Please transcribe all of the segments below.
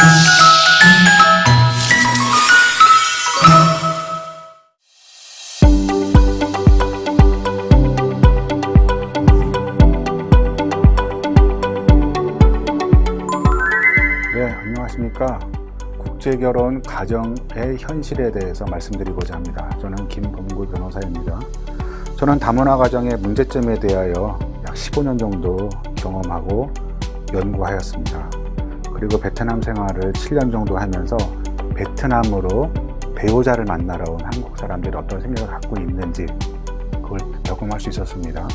네, 안녕하십니까. 국제결혼 가정의 현실에 대해서 말씀드리고자 합니다. 저는 김범구 변호사입니다. 저는 다문화 가정의 문제점에 대하여 약 15년 정도 경험하고 연구하였습니다. 그리고 베트남 생활을 7년 정도 하면서 베트남으로 배우자를 만나러 온 한국 사람들이 어떤 생각을 갖고 있는지 그걸 경험할 수 있었습니다.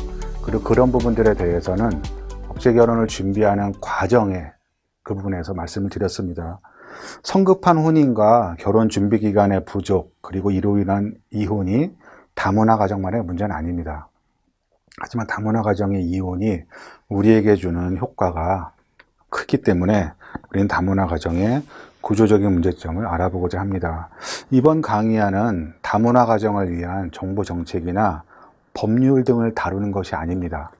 그리고 그런 부분들에 대해서는 국제결혼을 준비하는 과정에 그 부분에서 말씀을 드렸습니다. 성급한 혼인과 결혼 준비 기간의 부족, 그리고 이로 인한 이혼이 다문화 가정만의 문제는 아닙니다. 하지만 다문화 가정의 이혼이 우리에게 주는 효과가 크기 때문에 우리는 다문화 가정의 구조적인 문제점을 알아보고자 합니다. 이번 강의안은 다문화 가정을 위한 정부 정책이나 법률 등을 다루는 것이 아닙니다.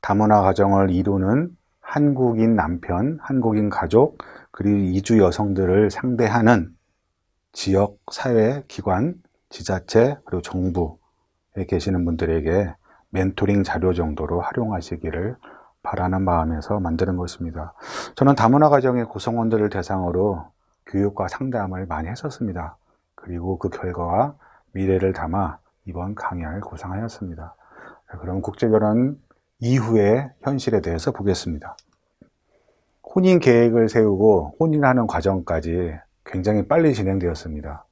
다문화 가정을 이루는 한국인 남편, 한국인 가족, 그리고 이주 여성들을 상대하는 지역, 사회, 기관, 지자체, 그리고 정부에 계시는 분들에게 멘토링 자료 정도로 활용하시기를 바라는 마음에서 만드는 것입니다. 저는 다문화 가정의 구성원들을 대상으로 교육과 상담을 많이 했었습니다. 그리고 그 결과와 미래를 담아 이번 강의를 구상하였습니다. 그럼 국제결혼 이후의 현실에 대해서 보겠습니다. 혼인 계획을 세우고 혼인하는 과정까지 굉장히 빨리 진행되었습니다.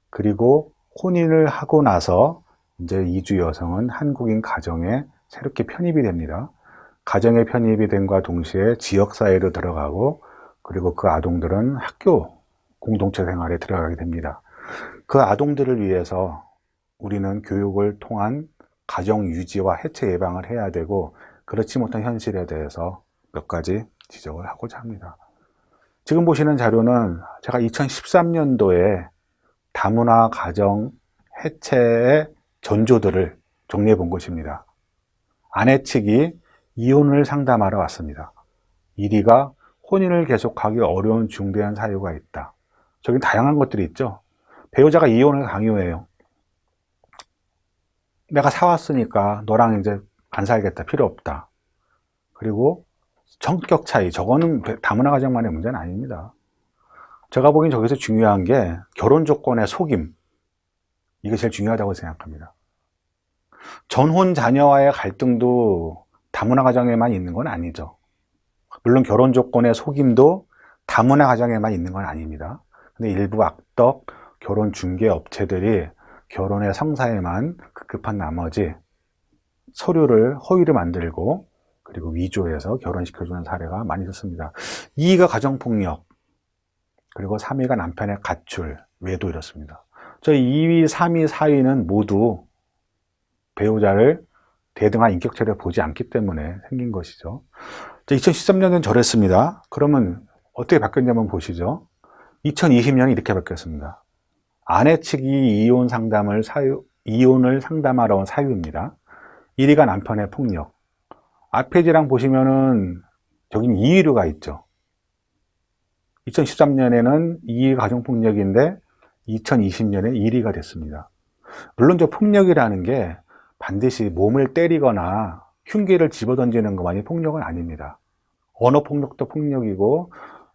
그리고 혼인을 하고 나서 이제 이주 여성은 한국인 가정에 새롭게 편입이 됩니다. 가정에 편입이 됨과 동시에 지역사회로 들어가고, 그리고 그 아동들은 학교 공동체 생활에 들어가게 됩니다. 그 아동들을 위해서 우리는 교육을 통한 가정 유지와 해체 예방을 해야 되고, 그렇지 못한 현실에 대해서 몇 가지 지적을 하고자 합니다. 지금 보시는 자료는 제가 2013년도에 다문화 가정 해체의 전조들을 정리해 본 것입니다. 아내 측이 이혼을 상담하러 왔습니다. 1위가 혼인을 계속하기 어려운 중대한 사유가 있다. 저기 다양한 것들이 있죠. 배우자가 이혼을 강요해요. 내가 사왔으니까 너랑 이제 안 살겠다, 필요 없다. 그리고 성격 차이, 저거는 다문화 가정만의 문제는 아닙니다. 제가 보기엔 저기서 중요한 게 결혼 조건의 속임, 이게 제일 중요하다고 생각합니다. 전혼 자녀와의 갈등도 다문화 가정에만 있는 건 아니죠. 물론 결혼 조건의 속임도 다문화 가정에만 있는 건 아닙니다. 근데 일부 악덕 결혼 중개 업체들이 결혼의 성사에만 급급한 나머지 서류를 허위를 만들고 그리고 위조해서 결혼시켜주는 사례가 많이 있었습니다. 2위가 가정폭력, 그리고 3위가 남편의 가출, 외도 이렇습니다. 저 2위, 3위, 4위는 모두 배우자를 대등한 인격체를 보지 않기 때문에 생긴 것이죠. 2013년은 저랬습니다. 그러면 어떻게 바뀌었냐면 보시죠. 2020년이 이렇게 바뀌었습니다. 아내 측이 이혼을 상담하러 온 사유입니다. 1위가 남편의 폭력. 앞에 지랑 보시면은 저기는 2위류가 있죠. 2013년에는 2위 가정폭력인데 2020년에 1위가 됐습니다. 물론 저 폭력이라는 게 반드시 몸을 때리거나 흉기를 집어던지는 것만이 폭력은 아닙니다. 언어 폭력도 폭력이고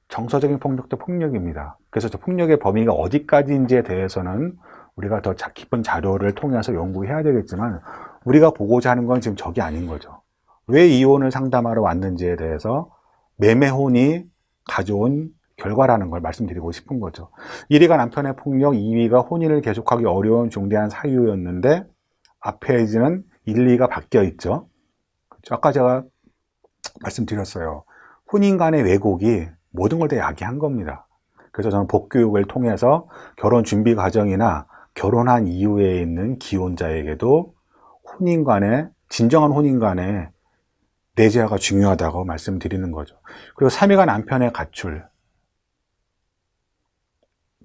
정서적인 폭력도 폭력입니다. 그래서 저 폭력의 범위가 어디까지인지에 대해서는 우리가 더 깊은 자료를 통해서 연구해야 되겠지만, 우리가 보고자 하는 건 지금 저게 아닌 거죠. 왜 이혼을 상담하러 왔는지에 대해서 매매혼이 가져온 결과라는 걸 말씀드리고 싶은 거죠. 1위가 남편의 폭력, 2위가 혼인을 계속하기 어려운 중대한 사유였는데 앞에 이제는 1, 2가 바뀌어 있죠. 아까 제가 말씀드렸어요. 혼인 간의 왜곡이 모든 걸 다 야기한 겁니다. 그래서 저는 복교육을 통해서 결혼 준비 과정이나 결혼한 이후에 있는 기혼자에게도 혼인 간에, 진정한 혼인 간에 내재화가 중요하다고 말씀드리는 거죠. 그리고 3위가 남편의 가출.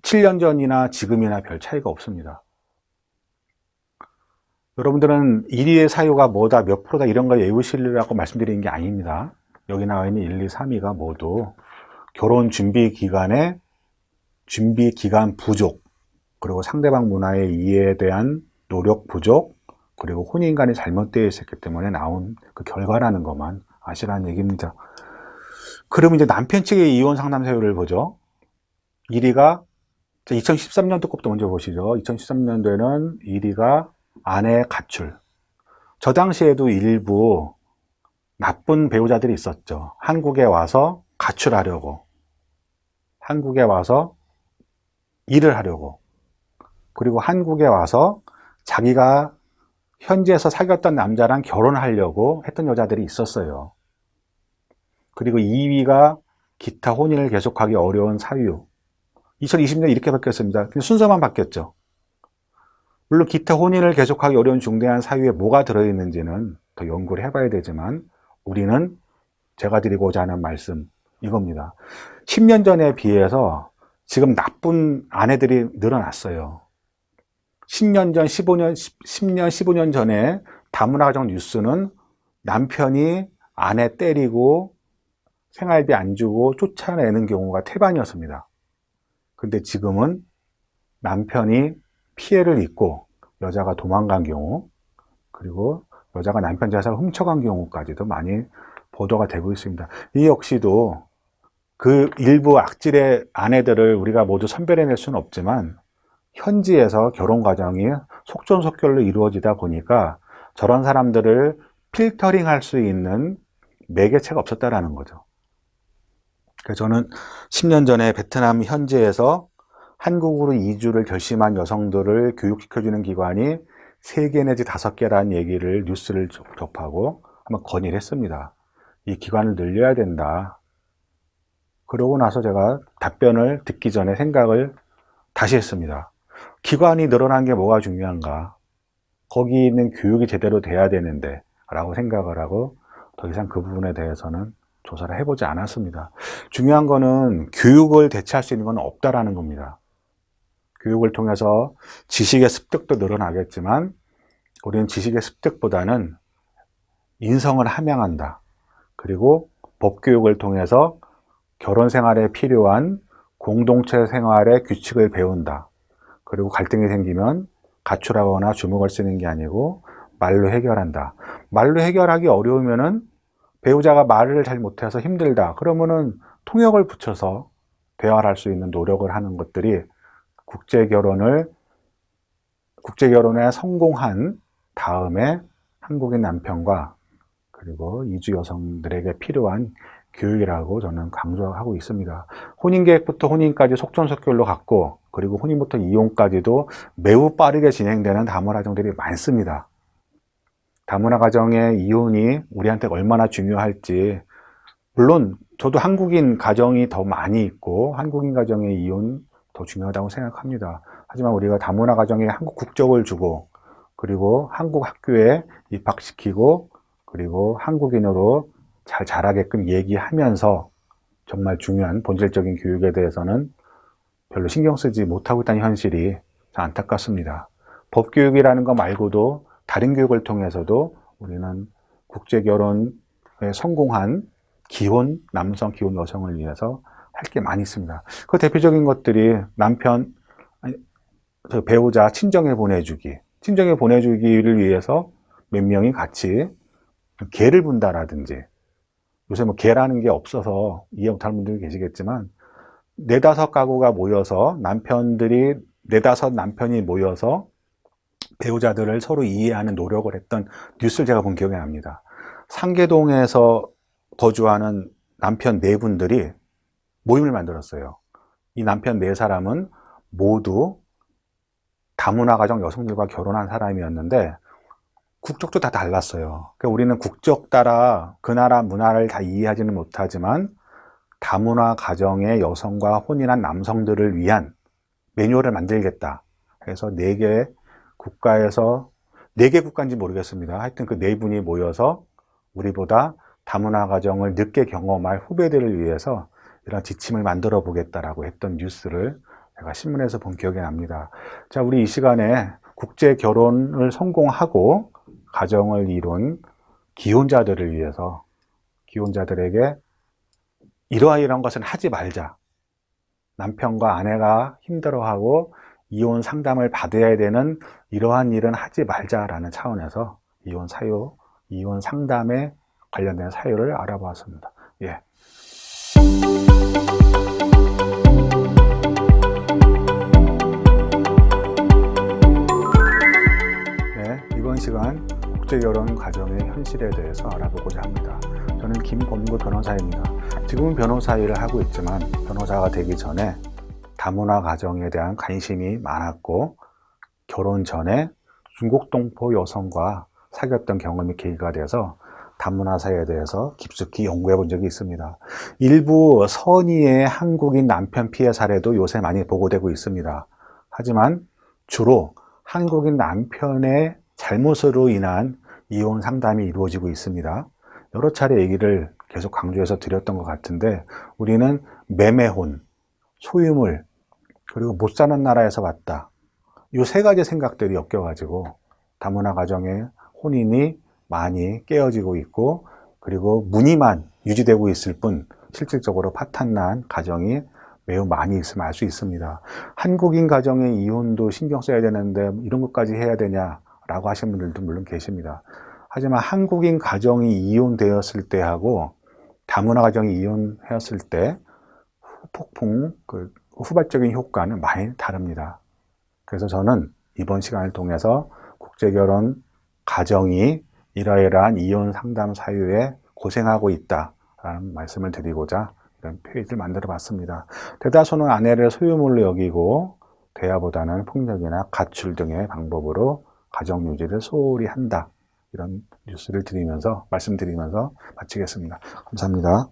7년 전이나 지금이나 별 차이가 없습니다. 여러분들은 1위의 사유가 뭐다, 몇 프로다 이런 걸 외우시려고 말씀드리는 게 아닙니다. 여기 나와 있는 1, 2, 3위가 모두 결혼 준비 기간에 준비 기간 부족, 그리고 상대방 문화의 이해에 대한 노력 부족, 그리고 혼인관이 잘못되어 있었기 때문에 나온 그 결과라는 것만 아시라는 얘기입니다. 그러면 이제 남편 측의 이혼 상담 사유를 보죠. 1위가 2013년도 것부터 먼저 보시죠. 2013년도에는 1위가 아내 가출. 저 당시에도 일부 나쁜 배우자들이 있었죠. 한국에 와서 가출하려고, 한국에 와서 일을 하려고, 그리고 한국에 와서 자기가 현지에서 사귀었던 남자랑 결혼하려고 했던 여자들이 있었어요. 그리고 2위가 기타 혼인을 계속하기 어려운 사유. 2020년 이렇게 바뀌었습니다. 순서만 바뀌었죠. 물론 기타 혼인을 계속하기 어려운 중대한 사유에 뭐가 들어있는지는 더 연구를 해봐야 되지만 우리는 제가 드리고자 하는 말씀 이겁니다. 10년 전에 비해서 지금 나쁜 아내들이 늘어났어요. 10년 전, 10년, 15년 전에 다문화가정 뉴스는 남편이 아내 때리고 생활비 안 주고 쫓아내는 경우가 태반이었습니다. 근데 지금은 남편이 피해를 입고 여자가 도망간 경우, 그리고 여자가 남편 자산을 훔쳐간 경우까지도 많이 보도가 되고 있습니다. 이 역시도 그 일부 악질의 아내들을 우리가 모두 선별해낼 수는 없지만 현지에서 결혼 과정이 속전속결로 이루어지다 보니까 저런 사람들을 필터링 할 수 있는 매개체가 없었다라는 거죠. 그래서 저는 10년 전에 베트남 현지에서 한국으로 이주를 결심한 여성들을 교육시켜주는 기관이 3개 내지 5개라는 얘기를 뉴스를 접하고 한번 건의를 했습니다. 이 기관을 늘려야 된다. 그러고 나서 제가 답변을 듣기 전에 생각을 다시 했습니다. 기관이 늘어난 게 뭐가 중요한가? 거기 있는 교육이 제대로 돼야 되는데 라고 생각을 하고 더 이상 그 부분에 대해서는 조사를 해보지 않았습니다. 중요한 거는 교육을 대체할 수 있는 건 없다라는 겁니다. 교육을 통해서 지식의 습득도 늘어나겠지만 우리는 지식의 습득보다는 인성을 함양한다. 그리고 법교육을 통해서 결혼 생활에 필요한 공동체 생활의 규칙을 배운다. 그리고 갈등이 생기면 가출하거나 주먹을 쓰는 게 아니고 말로 해결한다. 말로 해결하기 어려우면은 배우자가 말을 잘 못해서 힘들다. 그러면은 통역을 붙여서 대화를 할 수 있는 노력을 하는 것들이 국제결혼에 성공한 다음에 한국인 남편과 그리고 이주 여성들에게 필요한 교육이라고 저는 강조하고 있습니다. 혼인계획부터 혼인까지 속전속결로 갔고, 그리고 혼인부터 이혼까지도 매우 빠르게 진행되는 다문화 가정들이 많습니다. 다문화 가정의 이혼이 우리한테 얼마나 중요할지, 물론 저도 한국인 가정이 더 많이 있고 한국인 가정의 이혼 더 중요하다고 생각합니다. 하지만 우리가 다문화 가정에 한국 국적을 주고, 그리고 한국 학교에 입학시키고, 그리고 한국인으로 잘 자라게끔 얘기하면서 정말 중요한 본질적인 교육에 대해서는 별로 신경 쓰지 못하고 있다는 현실이 참 안타깝습니다. 법교육이라는 거 말고도 다른 교육을 통해서도 우리는 국제결혼에 성공한 기혼 남성, 기혼 여성을 위해서 할 게 많이 있습니다. 그 대표적인 것들이 남편, 배우자 친정에 보내주기를 위해서 몇 명이 같이 개를 분다라든지, 요새 뭐 개라는 게 없어서 이해 못하는 분들이 계시겠지만 4-5가구가 모여서 남편이 모여서 배우자들을 서로 이해하는 노력을 했던 뉴스를 제가 본 기억이 납니다. 상계동에서 거주하는 남편 4분들이 모임을 만들었어요. 이 남편 4사람은 모두 다문화 가정 여성들과 결혼한 사람이었는데 국적도 다 달랐어요. 그러니까 우리는 국적 따라 그 나라 문화를 다 이해하지는 못하지만 다문화 가정의 여성과 혼인한 남성들을 위한 매뉴얼을 만들겠다. 그래서 4개 국가에서, 4개 국가인지 모르겠습니다. 하여튼 그 4분이 모여서 우리보다 다문화 가정을 늦게 경험할 후배들을 위해서 이런 지침을 만들어 보겠다라고 했던 뉴스를 제가 신문에서 본 기억이 납니다. 자, 우리 이 시간에 국제 결혼을 성공하고 가정을 이룬 기혼자들을 위해서, 기혼자들에게 이러한 것은 하지 말자. 남편과 아내가 힘들어하고 이혼 상담을 받아야 되는 이러한 일은 하지 말자라는 차원에서 이혼 사유, 이혼 상담에 관련된 사유를 알아보았습니다. 예. 네, 이번 시간 국제결혼 가정의 현실에 대해서 알아보고자 합니다. 저는 김범구 변호사입니다. 지금은 변호사 일을 하고 있지만 변호사가 되기 전에 다문화 가정에 대한 관심이 많았고 결혼 전에 중국 동포 여성과 사귀었던 경험이 계기가 돼서 다문화 사회에 대해서 깊숙이 연구해 본 적이 있습니다. 일부 선의의 한국인 남편 피해 사례도 요새 많이 보고되고 있습니다. 하지만 주로 한국인 남편의 잘못으로 인한 이혼 상담이 이루어지고 있습니다. 여러 차례 얘기를 계속 강조해서 드렸던 것 같은데 우리는 매매혼, 소유물, 그리고 못 사는 나라에서 왔다. 이 세 가지 생각들이 엮여가지고 다문화 가정의 혼인이 많이 깨어지고 있고 그리고 문의만 유지되고 있을 뿐 실질적으로 파탄난 가정이 매우 많이 있으면 알 수 있습니다. 한국인 가정의 이혼도 신경 써야 되는데 이런 것까지 해야 되냐라고 하시는 분들도 물론 계십니다. 하지만 한국인 가정이 이혼되었을 때하고 다문화 가정이 이혼하였을 때 폭풍, 후발적인 효과는 많이 다릅니다. 그래서 저는 이번 시간을 통해서 국제결혼 가정이 이러이러한 이혼 상담 사유에 고생하고 있다라는 말씀을 드리고자 이런 페이지를 만들어 봤습니다. 대다수는 아내를 소유물로 여기고 대화보다는 폭력이나 가출 등의 방법으로 가정 유지를 소홀히 한다. 이런 뉴스를 말씀드리면서 마치겠습니다. 감사합니다.